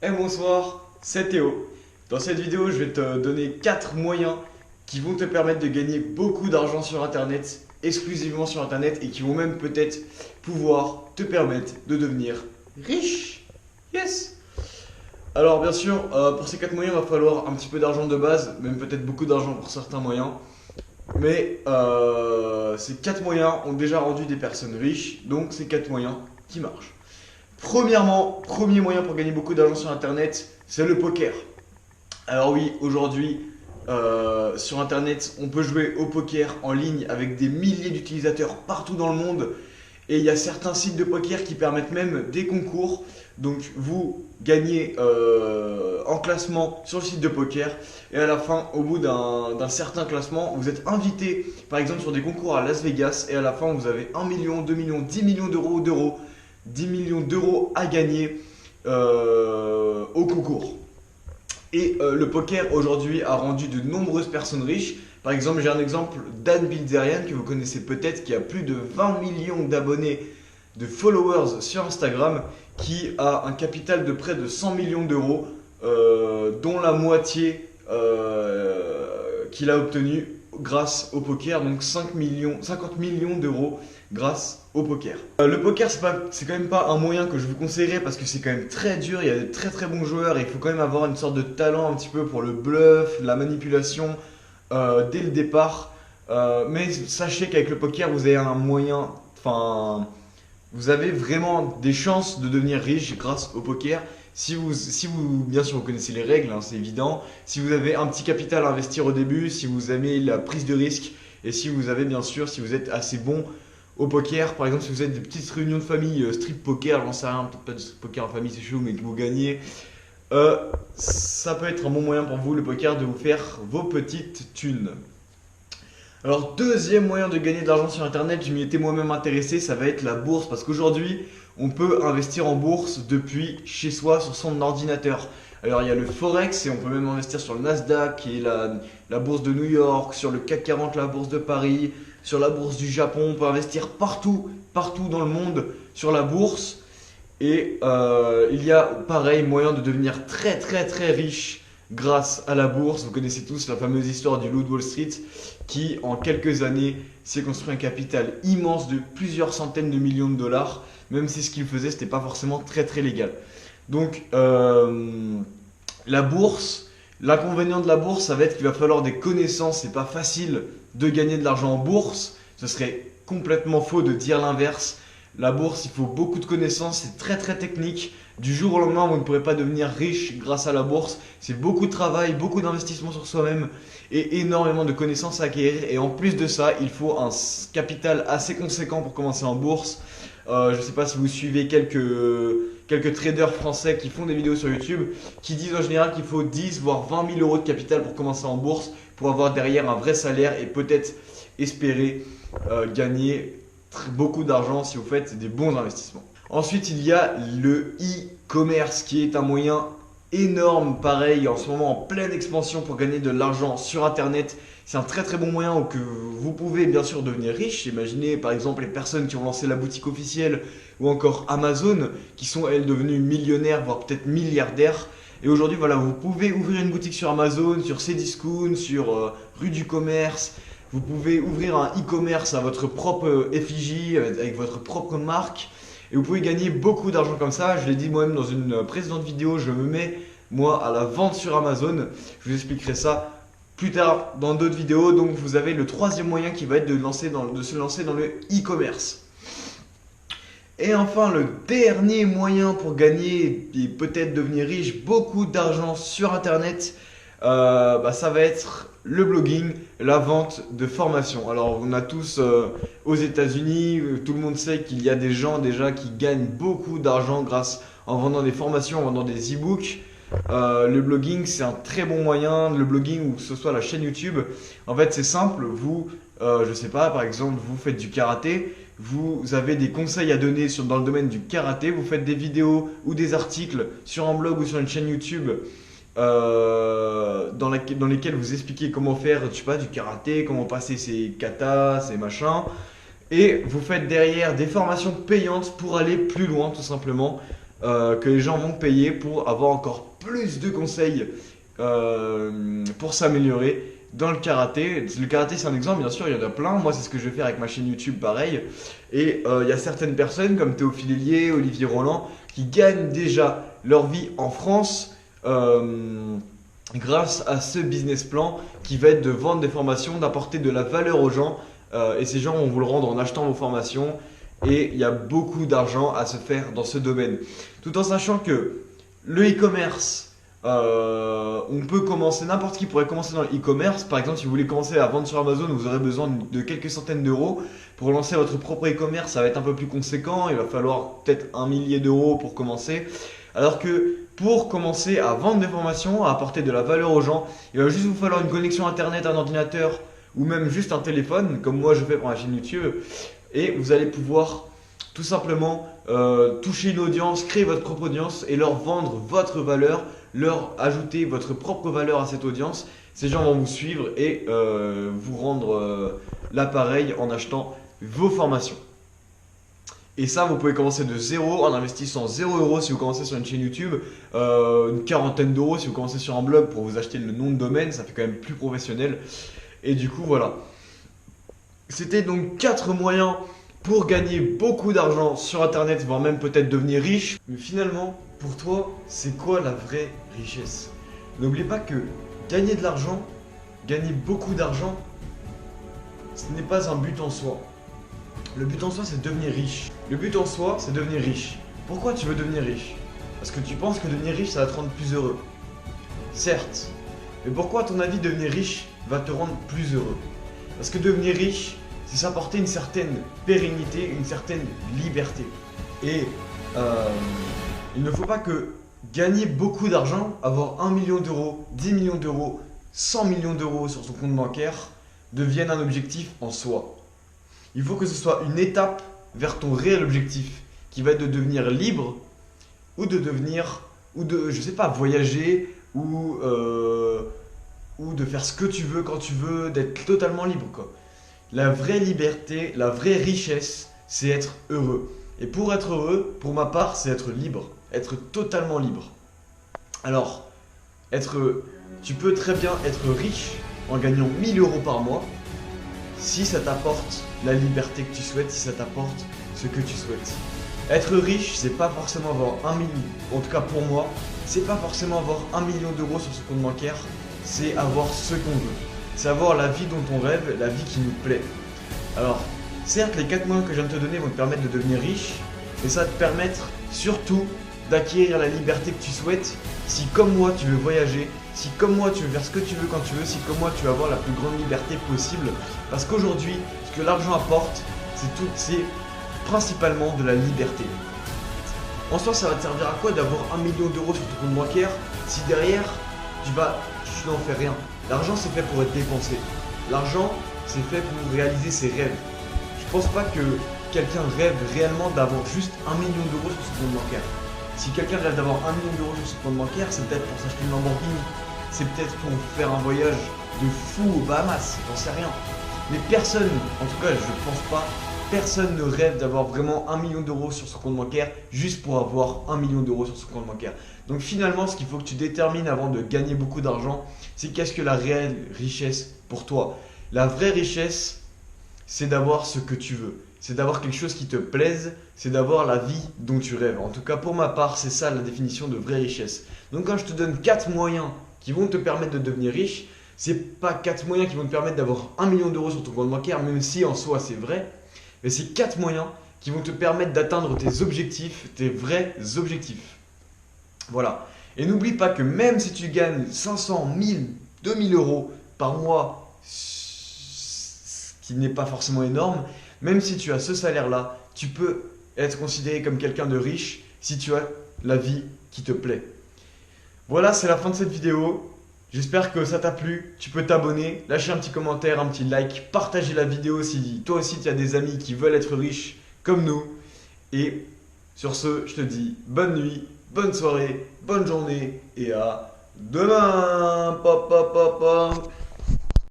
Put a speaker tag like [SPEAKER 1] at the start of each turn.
[SPEAKER 1] Bonsoir, c'est Théo. Dans cette vidéo, je vais te donner 4 moyens qui vont te permettre de gagner beaucoup d'argent sur Internet, exclusivement sur Internet, et qui vont même peut-être pouvoir te permettre de devenir riche. Yes! Alors bien sûr, pour ces 4 moyens, il va falloir un petit peu d'argent de base, même peut-être beaucoup d'argent pour certains moyens. Mais ces 4 moyens ont déjà rendu des personnes riches, donc c'est 4 moyens qui marchent. Premièrement, premier moyen pour gagner beaucoup d'argent sur Internet, c'est le poker. Alors oui, aujourd'hui, sur Internet, on peut jouer au poker en ligne avec des milliers d'utilisateurs partout dans le monde. Et il y a certains sites de poker qui permettent même des concours. Donc vous gagnez en classement sur le site de poker. Et à la fin, au bout d'un certain classement, vous êtes invité par exemple sur des concours à Las Vegas. Et à la fin, vous avez 1 million, 2 millions, 10 millions d'euros 10 millions d'euros à gagner au concours. Et le poker aujourd'hui a rendu de nombreuses personnes riches. Par exemple, j'ai un exemple d'Anne Bilzerian que vous connaissez peut-être, qui a plus de 20 millions d'abonnés, de followers sur Instagram, qui a un capital de près de 100 millions d'euros, dont la moitié qu'il a obtenu grâce au poker, donc 50 millions d'euros grâce au poker. Le poker, c'est quand même pas un moyen que je vous conseillerais parce que c'est quand même très dur, il y a de très très bons joueurs et il faut quand même avoir une sorte de talent un petit peu pour le bluff, la manipulation dès le départ. Mais sachez qu'avec le poker, vous avez un moyen, enfin, vous avez vraiment des chances de devenir riche grâce au poker. Bien sûr, vous connaissez les règles, hein, c'est évident. Si vous avez un petit capital à investir au début, si vous aimez la prise de risque, et si vous avez, bien sûr, si vous êtes assez bon au poker, par exemple, si vous êtes des petites réunions de famille, strip poker, j'en sais rien, peut-être pas de strip poker en famille, c'est chaud, mais que vous gagnez, ça peut être un bon moyen pour vous, le poker, de vous faire vos petites thunes. Alors, deuxième moyen de gagner de l'argent sur Internet, je m'y étais moi-même intéressé, ça va être la bourse. Parce qu'aujourd'hui, on peut investir en bourse depuis chez soi sur son ordinateur. Alors, il y a le Forex et on peut même investir sur le Nasdaq, qui est la bourse de New York, sur le CAC 40, la bourse de Paris, sur la bourse du Japon. On peut investir partout, partout dans le monde sur la bourse. Et il y a pareil moyen de devenir très très très riche grâce à la bourse. Vous connaissez tous la fameuse histoire du loup de Wall Street qui en quelques années s'est construit un capital immense de plusieurs centaines de millions de dollars, même si ce qu'il faisait c'était pas forcément très très légal. Donc la bourse, l'inconvénient de la bourse ça va être qu'il va falloir des connaissances, c'est pas facile de gagner de l'argent en bourse, ce serait complètement faux de dire l'inverse. La bourse, il faut beaucoup de connaissances, c'est très très technique. Du jour au lendemain, vous ne pourrez pas devenir riche grâce à la bourse. C'est beaucoup de travail, beaucoup d'investissement sur soi-même et énormément de connaissances à acquérir. Et en plus de ça, il faut un capital assez conséquent pour commencer en bourse. Je ne sais pas si vous suivez quelques traders français qui font des vidéos sur YouTube qui disent en général qu'il faut 10 voire 20 000 euros de capital pour commencer en bourse, pour avoir derrière un vrai salaire et peut-être espérer gagner beaucoup d'argent si vous faites des bons investissements. Ensuite, il y a le e-commerce qui est un moyen énorme, pareil, en ce moment en pleine expansion pour gagner de l'argent sur Internet. C'est un très très bon moyen où que vous pouvez bien sûr devenir riche. Imaginez par exemple les personnes qui ont lancé la boutique officielle ou encore Amazon qui sont elles devenues millionnaires voire peut-être milliardaires. Et aujourd'hui, voilà, vous pouvez ouvrir une boutique sur Amazon, sur Cdiscount, sur Rue du Commerce. Vous pouvez ouvrir un e-commerce à votre propre effigie, avec votre propre marque. Et vous pouvez gagner beaucoup d'argent comme ça. Je l'ai dit moi-même dans une précédente vidéo, je me mets moi à la vente sur Amazon. Je vous expliquerai ça plus tard dans d'autres vidéos. Donc vous avez le troisième moyen qui va être de se lancer dans le e-commerce. Et enfin, le dernier moyen pour gagner et peut-être devenir riche beaucoup d'argent sur Internet, ça va être le blogging, la vente de formation. Alors on a tous aux États-Unis, tout le monde sait qu'il y a des gens déjà qui gagnent beaucoup d'argent grâce en vendant des formations, en vendant des e-books. Le blogging c'est un très bon moyen, le blogging ou que ce soit la chaîne YouTube. En fait c'est simple, vous, je sais pas, par exemple vous faites du karaté, vous avez des conseils à donner dans le domaine du karaté, vous faites des vidéos ou des articles sur un blog ou sur une chaîne YouTube dans lesquels vous expliquez comment faire, je sais pas, du karaté, comment passer ses katas, ses machins. Et vous faites derrière des formations payantes pour aller plus loin tout simplement. que les gens vont payer pour avoir encore plus de conseils pour s'améliorer dans le karaté. Le karaté, c'est un exemple, bien sûr, il y en a plein. Moi, c'est ce que je vais faire avec ma chaîne YouTube, pareil. Et il y a certaines personnes comme Théophile Hélier, Olivier Roland, qui gagnent déjà leur vie en France grâce à ce business plan qui va être de vendre des formations, d'apporter de la valeur aux gens. Et ces gens vont vous le rendre en achetant vos formations. Et il y a beaucoup d'argent à se faire dans ce domaine. Tout en sachant que le e-commerce, on peut commencer, n'importe qui pourrait commencer dans le e-commerce. Par exemple, si vous voulez commencer à vendre sur Amazon, vous aurez besoin de quelques centaines d'euros. Pour lancer votre propre e-commerce, ça va être un peu plus conséquent. Il va falloir peut-être 1 millier d'euros pour commencer. Alors que pour commencer à vendre des formations, à apporter de la valeur aux gens, il va juste vous falloir une connexion internet, un ordinateur ou même juste un téléphone, comme moi je fais pour ma chaîne YouTube. Et vous allez pouvoir tout simplement toucher une audience, créer votre propre audience et leur vendre votre valeur, leur ajouter votre propre valeur à cette audience. Ces gens vont vous suivre et vous rendre l'appareil en achetant vos formations. Et ça, vous pouvez commencer de zéro en investissant 0 € si vous commencez sur une chaîne YouTube, une quarantaine d'euros si vous commencez sur un blog pour vous acheter le nom de domaine, ça fait quand même plus professionnel. Et du coup, voilà. C'était donc 4 moyens pour gagner beaucoup d'argent sur internet, voire même peut-être devenir riche. Mais finalement, pour toi, c'est quoi la vraie richesse? N'oublie pas que gagner de l'argent, gagner beaucoup d'argent, ce n'est pas un but en soi. Le but en soi, c'est devenir riche. Le but en soi, c'est devenir riche. Pourquoi tu veux devenir riche? Parce que tu penses que devenir riche, ça va te rendre plus heureux. Certes. Mais pourquoi, à ton avis, devenir riche va te rendre plus heureux? Parce que devenir riche, c'est s'apporter une certaine pérennité, une certaine liberté. Et il ne faut pas que gagner beaucoup d'argent, avoir 1 million d'euros, 10 millions d'euros, 100 millions d'euros sur son compte bancaire, devienne un objectif en soi. Il faut que ce soit une étape vers ton réel objectif, qui va être de devenir libre, ou de devenir, ou de, je sais pas, voyager, ou de faire ce que tu veux quand tu veux, d'être totalement libre, quoi. La vraie liberté, la vraie richesse, c'est être heureux. Et pour être heureux, pour ma part, c'est être libre, être totalement libre. Alors, tu peux très bien être riche en gagnant 1 000 € par mois, si ça t'apporte la liberté que tu souhaites, si ça t'apporte ce que tu souhaites. Être riche, c'est pas forcément avoir 1 million, en tout cas pour moi, c'est pas forcément avoir 1 million d'euros sur son compte bancaire, c'est avoir ce qu'on veut. C'est avoir la vie dont on rêve, la vie qui nous plaît. Alors, certes, les 4 moyens que je viens de te donner vont te permettre de devenir riche, mais ça va te permettre surtout d'acquérir la liberté que tu souhaites. Si comme moi tu veux voyager, si comme moi tu veux faire ce que tu veux quand tu veux, si comme moi tu veux avoir la plus grande liberté possible. Parce qu'aujourd'hui, ce que l'argent apporte, c'est principalement de la liberté. En soi, ça va te servir à quoi d'avoir 1 million d'euros sur ton compte bancaire si derrière tu n'en fais rien? L'argent c'est fait pour être dépensé. L'argent c'est fait pour réaliser ses rêves. Je pense pas que quelqu'un rêve réellement d'avoir juste 1 million d'euros sur son compte bancaire. Si quelqu'un rêve d'avoir 1 million d'euros sur son compte bancaire, c'est peut-être pour s'acheter une Lamborghini. C'est peut-être pour faire un voyage de fou aux Bahamas, j'en sais rien. Mais personne, en tout cas je pense pas, personne ne rêve d'avoir vraiment 1 million d'euros sur son compte bancaire juste pour avoir 1 million d'euros sur son compte bancaire. Donc finalement, ce qu'il faut que tu détermines avant de gagner beaucoup d'argent, c'est qu'est-ce que la réelle richesse pour toi. La vraie richesse, c'est d'avoir ce que tu veux. C'est d'avoir quelque chose qui te plaise, c'est d'avoir la vie dont tu rêves. En tout cas, pour ma part, c'est ça la définition de vraie richesse. Donc quand je te donne 4 moyens qui vont te permettre de devenir riche, c'est pas 4 moyens qui vont te permettre d'avoir 1 million d'euros sur ton compte bancaire, même si en soi c'est vrai, mais c'est 4 moyens qui vont te permettre d'atteindre tes objectifs, tes vrais objectifs. Voilà. Et n'oublie pas que même si tu gagnes 500, 1000, 2000 euros par mois, ce qui n'est pas forcément énorme, même si tu as ce salaire-là, tu peux être considéré comme quelqu'un de riche si tu as la vie qui te plaît. Voilà, c'est la fin de cette vidéo. J'espère que ça t'a plu. Tu peux t'abonner, lâcher un petit commentaire, un petit like, partager la vidéo si toi aussi tu as des amis qui veulent être riches comme nous. Et sur ce, je te dis bonne nuit, bonne soirée, bonne journée et à demain. Papa, papa.